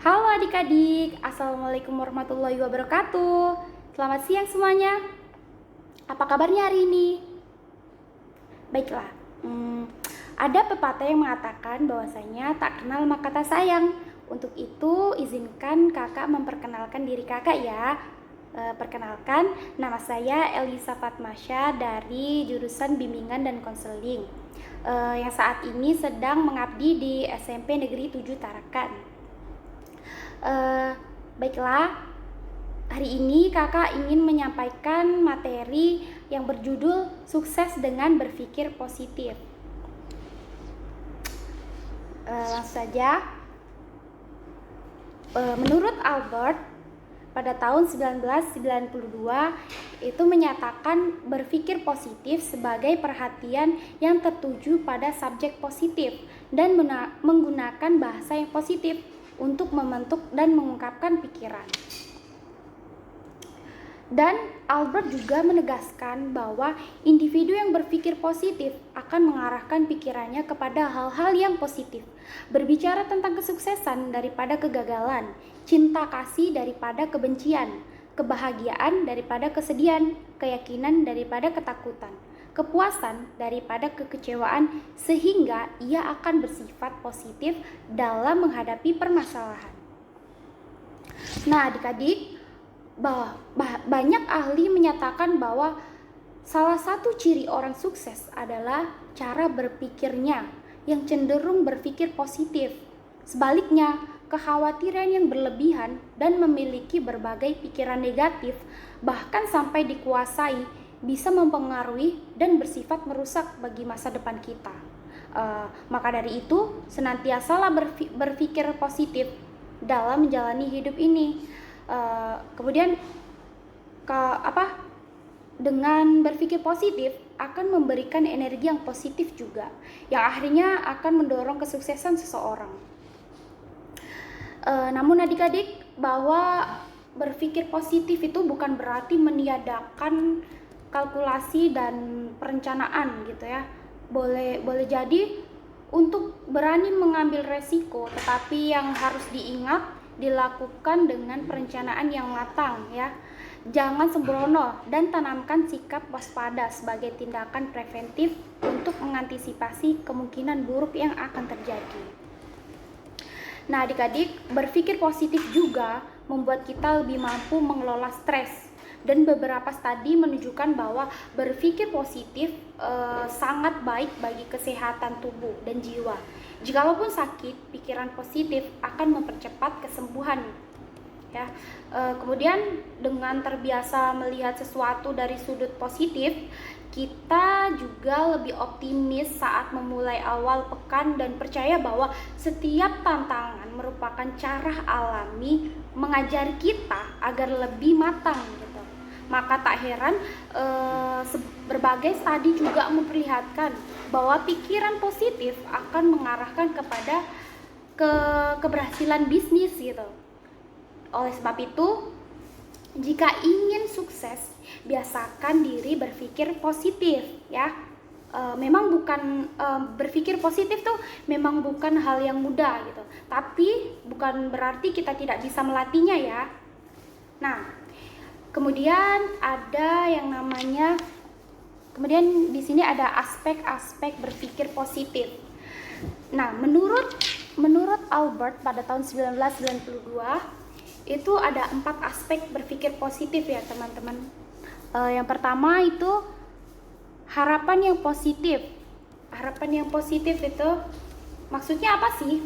Halo adik-adik, Assalamualaikum warahmatullahi wabarakatuh. Selamat siang semuanya. Apa kabarnya hari ini? Baiklah, ada pepatah yang mengatakan bahwasanya tak kenal maka tak sayang. Untuk itu, izinkan kakak memperkenalkan diri kakak ya. Perkenalkan, nama saya Elisa Fatmasya dari jurusan Bimbingan dan Konseling. Yang saat ini sedang mengabdi di SMP Negeri 7 Tarakan. Baiklah, hari ini kakak ingin menyampaikan materi yang berjudul Sukses dengan Berpikir Positif. Langsung saja. Menurut Albert, pada tahun 1992 itu menyatakan berpikir positif sebagai perhatian yang tertuju pada subjek positif dan menggunakan bahasa yang positif untuk membentuk dan mengungkapkan pikiran. Dan Albert juga menegaskan bahwa individu yang berpikir positif akan mengarahkan pikirannya kepada hal-hal yang positif, berbicara tentang kesuksesan daripada kegagalan, cinta kasih daripada kebencian, kebahagiaan daripada kesedihan, keyakinan daripada ketakutan, kepuasan daripada kekecewaan, sehingga ia akan bersifat positif dalam menghadapi permasalahan. Nah, adik-adik, banyak ahli menyatakan bahwa salah satu ciri orang sukses adalah cara berpikirnya yang cenderung berpikir positif. Sebaliknya, kekhawatiran yang berlebihan dan memiliki berbagai pikiran negatif, bahkan sampai dikuasai, bisa mempengaruhi dan bersifat merusak bagi masa depan kita. Maka dari itu, senantiasalah berpikir positif dalam menjalani hidup ini. Kemudian dengan berpikir positif akan memberikan energi yang positif juga, yang akhirnya akan mendorong kesuksesan seseorang. Namun adik-adik, bahwa berpikir positif itu bukan berarti meniadakan kalkulasi dan perencanaan gitu ya. Boleh jadi untuk berani mengambil resiko, tetapi yang harus diingat dilakukan dengan perencanaan yang matang ya. Jangan sembrono dan tanamkan sikap waspada sebagai tindakan preventif untuk mengantisipasi kemungkinan buruk yang akan terjadi. Nah, adik-adik, berpikir positif juga membuat kita lebih mampu mengelola stres. Dan beberapa studi menunjukkan bahwa berpikir positif sangat baik bagi kesehatan tubuh dan jiwa. Jikalaupun sakit, pikiran positif akan mempercepat kesembuhan. Ya, kemudian dengan terbiasa melihat sesuatu dari sudut positif, kita juga lebih optimis saat memulai awal pekan dan percaya bahwa setiap tantangan merupakan cara alami mengajari kita agar lebih matang gitu. Maka tak heran berbagai studi juga memperlihatkan bahwa pikiran positif akan mengarahkan kepada keberhasilan bisnis gitu. Oleh sebab itu, jika ingin sukses, biasakan diri berpikir positif ya. Memang bukan berpikir positif tuh memang bukan hal yang mudah gitu. Tapi bukan berarti kita tidak bisa melatihnya ya. Nah, kemudian ada yang namanya, kemudian di sini ada aspek-aspek berpikir positif. Nah, menurut Albert pada tahun 1992 itu ada 4 aspek berpikir positif ya teman-teman. Yang pertama itu harapan yang positif. Harapan yang positif itu maksudnya apa sih?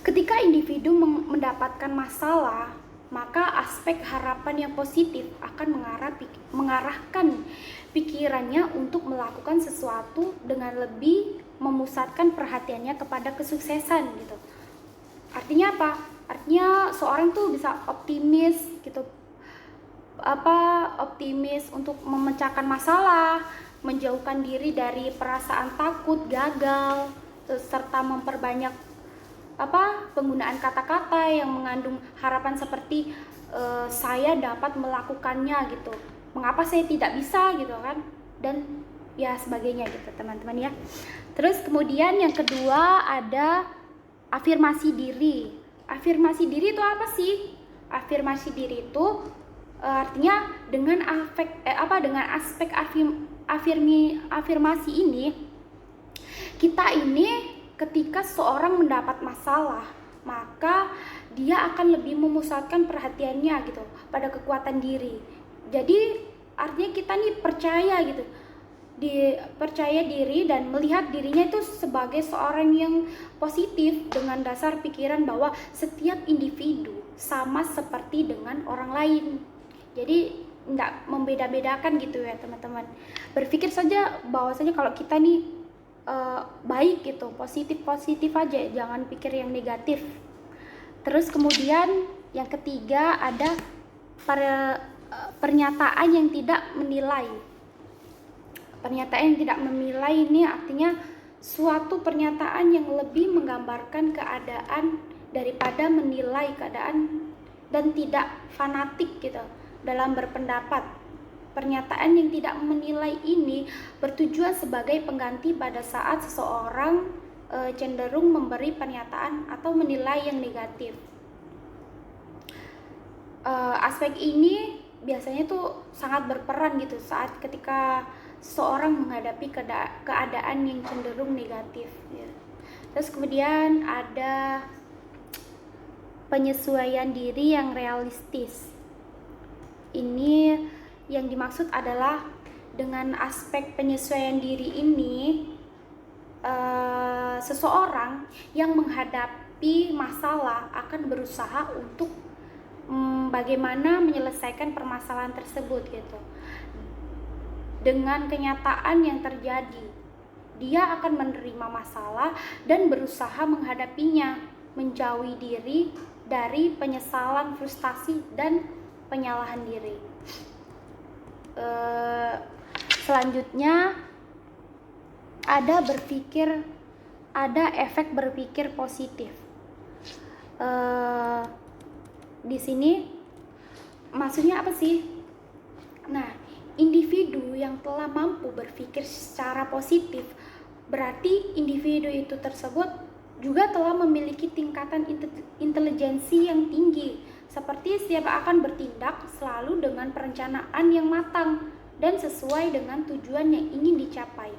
Ketika individu mendapatkan masalah, maka aspek harapan yang positif akan mengarahkan pikirannya untuk melakukan sesuatu dengan lebih memusatkan perhatiannya kepada kesuksesan gitu. Artinya apa? Artinya seorang tuh bisa optimis gitu. Optimis untuk memecahkan masalah, menjauhkan diri dari perasaan takut, gagal, serta memperbanyak penggunaan kata-kata yang mengandung harapan seperti saya dapat melakukannya gitu, mengapa saya tidak bisa gitu kan, dan ya sebagainya gitu teman-teman ya. Terus kemudian yang kedua ada afirmasi diri. Afirmasi diri itu apa sih? Afirmasi diri itu artinya dengan aspek afirmasi ini, kita ini ketika seorang mendapat masalah, maka dia akan lebih memusatkan perhatiannya gitu pada kekuatan diri. Jadi artinya kita nih percaya gitu, percaya diri dan melihat dirinya itu sebagai seorang yang positif dengan dasar pikiran bahwa setiap individu sama seperti dengan orang lain. Jadi tidak membeda-bedakan gitu ya teman-teman. Berpikir saja bahwasanya kalau kita nih baik gitu, positif aja, jangan pikir yang negatif. Terus kemudian yang ketiga ada pernyataan yang tidak menilai. Pernyataan yang tidak menilai ini artinya suatu pernyataan yang lebih menggambarkan keadaan daripada menilai keadaan dan tidak fanatik gitu dalam berpendapat. Pernyataan yang tidak menilai ini bertujuan sebagai pengganti pada saat seseorang cenderung memberi pernyataan atau menilai yang negatif. Aspek ini biasanya tuh sangat berperan gitu saat ketika seseorang menghadapi keadaan yang cenderung negatif ya. Terus kemudian ada penyesuaian diri yang realistis. Ini yang dimaksud adalah dengan aspek penyesuaian diri ini, seseorang yang menghadapi masalah akan berusaha untuk bagaimana menyelesaikan permasalahan tersebut gitu dengan kenyataan yang terjadi. Dia akan menerima masalah dan berusaha menghadapinya, menjauhi diri dari penyesalan, frustasi, dan penyalahan diri. Selanjutnya ada efek berpikir positif. Di sini maksudnya apa sih? Nah, individu yang telah mampu berpikir secara positif berarti individu itu tersebut juga telah memiliki tingkatan intelijensi yang tinggi, seperti siap akan bertindak selalu dengan perencanaan yang matang dan sesuai dengan tujuan yang ingin dicapai.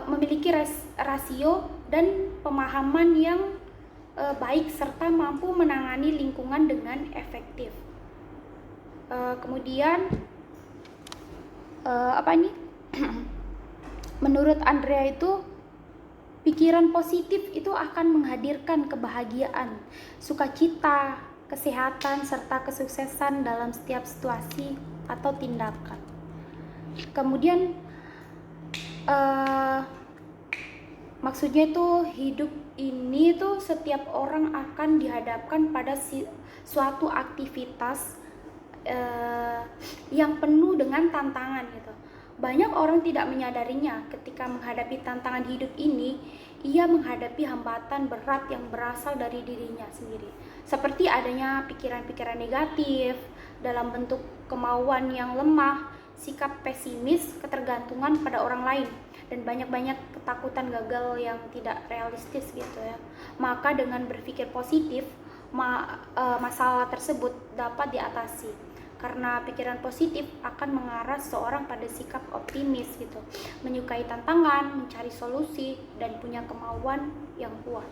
Memiliki rasio dan pemahaman yang baik serta mampu menangani lingkungan dengan efektif. Kemudian menurut Andrea itu pikiran positif itu akan menghadirkan kebahagiaan, sukacita, kesehatan, serta kesuksesan dalam setiap situasi atau tindakan. Kemudian maksudnya itu hidup ini tuh setiap orang akan dihadapkan pada suatu aktivitas yang penuh dengan tantangan gitu. Banyak orang tidak menyadarinya ketika menghadapi tantangan hidup ini, ia menghadapi hambatan berat yang berasal dari dirinya sendiri. Seperti adanya pikiran-pikiran negatif dalam bentuk kemauan yang lemah, sikap pesimis, ketergantungan pada orang lain, dan banyak-banyak ketakutan gagal yang tidak realistis gitu ya. Maka dengan berpikir positif, masalah tersebut dapat diatasi. Karena pikiran positif akan mengarah seorang pada sikap optimis gitu, menyukai tantangan, mencari solusi, dan punya kemauan yang kuat.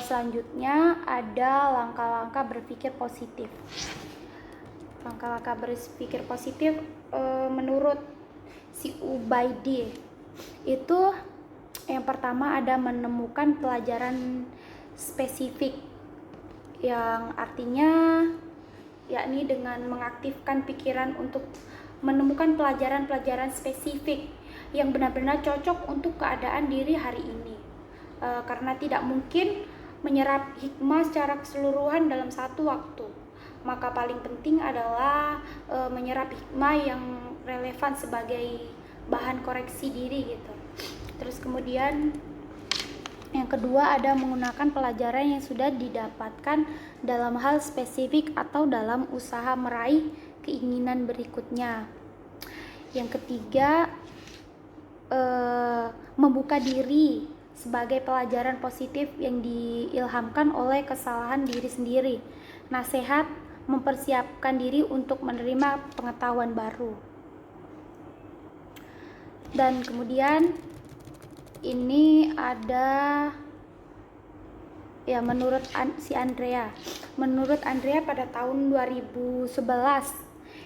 Selanjutnya ada langkah-langkah berpikir positif. Langkah-langkah berpikir positif menurut si Ubaidi itu yang pertama ada menemukan pelajaran spesifik, yang artinya yakni dengan mengaktifkan pikiran untuk menemukan pelajaran-pelajaran spesifik yang benar-benar cocok untuk keadaan diri hari ini. Karena tidak mungkin menyerap hikmah secara keseluruhan dalam satu waktu, maka paling penting adalah menyerap hikmah yang relevan sebagai bahan koreksi diri gitu. Terus kemudian yang kedua ada menggunakan pelajaran yang sudah didapatkan dalam hal spesifik atau dalam usaha meraih keinginan berikutnya. Yang ketiga membuka diri sebagai pelajaran positif yang diilhamkan oleh kesalahan diri sendiri. Nasihat mempersiapkan diri untuk menerima pengetahuan baru. Dan kemudian ini ada ya menurut Menurut Andrea pada tahun 2011,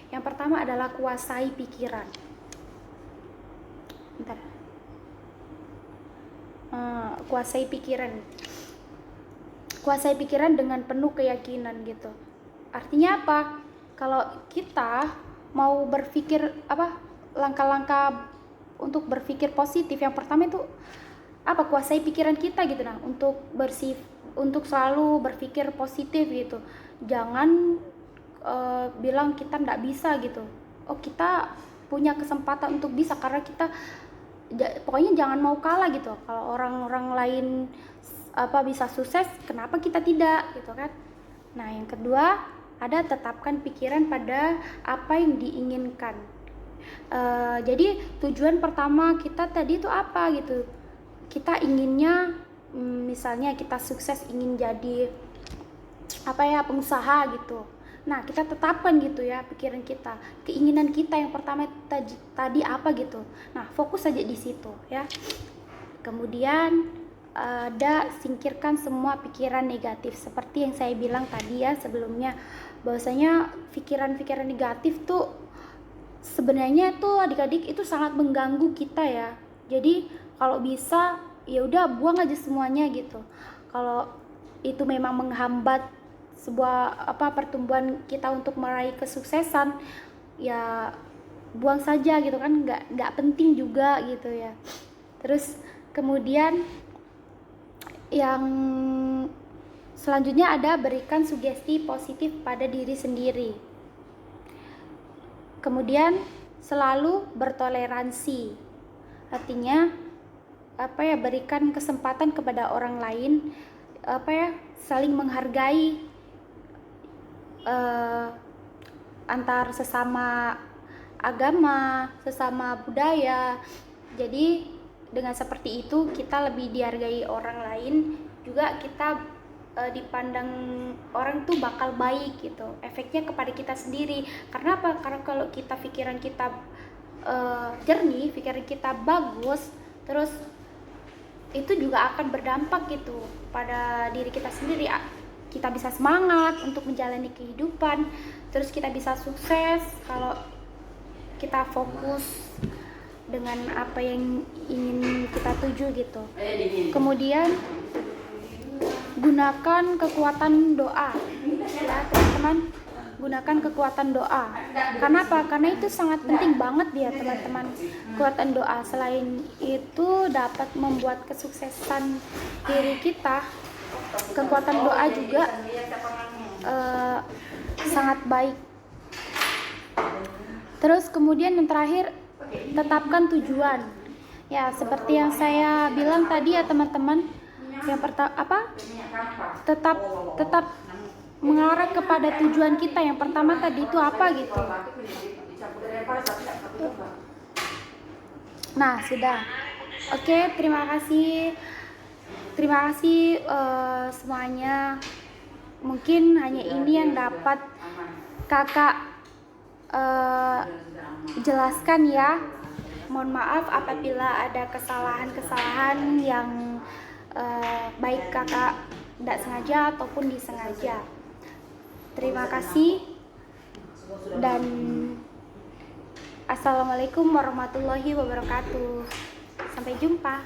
yang pertama adalah kuasai pikiran. Kuasai pikiran dengan penuh keyakinan gitu. Artinya apa? Kalau kita mau berpikir langkah-langkah untuk berpikir positif, yang pertama itu kuasai pikiran kita gitu. Nah, untuk selalu berpikir positif gitu. Jangan bilang kita nggak bisa gitu. Kita punya kesempatan untuk bisa, karena kita pokoknya jangan mau kalah gitu. Kalau orang-orang lain bisa sukses, kenapa kita tidak gitu kan. Nah, yang kedua ada tetapkan pikiran pada apa yang diinginkan. Jadi tujuan pertama kita tadi itu apa gitu. Kita inginnya misalnya kita sukses, ingin jadi pengusaha gitu. Nah, kita tetapkan gitu ya pikiran kita, keinginan kita yang pertama tadi apa gitu. Nah, fokus saja di situ ya. Kemudian singkirkan semua pikiran negatif, seperti yang saya bilang tadi ya sebelumnya, bahwasanya pikiran-pikiran negatif tuh sebenarnya tuh adik-adik itu sangat mengganggu kita ya. Jadi kalau bisa ya udah buang aja semuanya gitu. Kalau itu memang menghambat sebuah pertumbuhan kita untuk meraih kesuksesan, ya buang saja gitu kan, nggak penting juga gitu ya. Terus kemudian yang selanjutnya ada berikan sugesti positif pada diri sendiri. Kemudian selalu bertoleransi, artinya berikan kesempatan kepada orang lain, saling menghargai antar sesama agama, sesama budaya. Jadi dengan seperti itu kita lebih dihargai orang lain, juga kita dipandang orang tuh bakal baik gitu. Efeknya kepada kita sendiri. Karena apa? Karena kalau pikiran kita jernih, pikiran kita bagus, terus itu juga akan berdampak gitu pada diri kita sendiri. Kita bisa semangat untuk menjalani kehidupan, terus kita bisa sukses kalau kita fokus dengan apa yang ingin kita tuju gitu. Kemudian gunakan kekuatan doa ya teman-teman, gunakan kekuatan doa. Karena apa? Karena itu sangat penting banget ya teman-teman, kekuatan doa. Selain itu dapat membuat kesuksesan diri kita, kekuatan doa juga sangat baik. Terus kemudian yang terakhir, tetapkan tujuan. Ya, seperti yang saya bilang tadi ya teman-teman, yang pertama tetap mengarah kepada tujuan kita. Yang pertama tadi itu apa gitu. Nah, sudah. Oke, terima kasih semuanya. Mungkin hanya ini yang dapat kakak jelaskan ya. Mohon maaf apabila ada kesalahan-kesalahan yang baik kakak tidak sengaja ataupun disengaja. Terima kasih dan assalamualaikum warahmatullahi wabarakatuh. Sampai jumpa.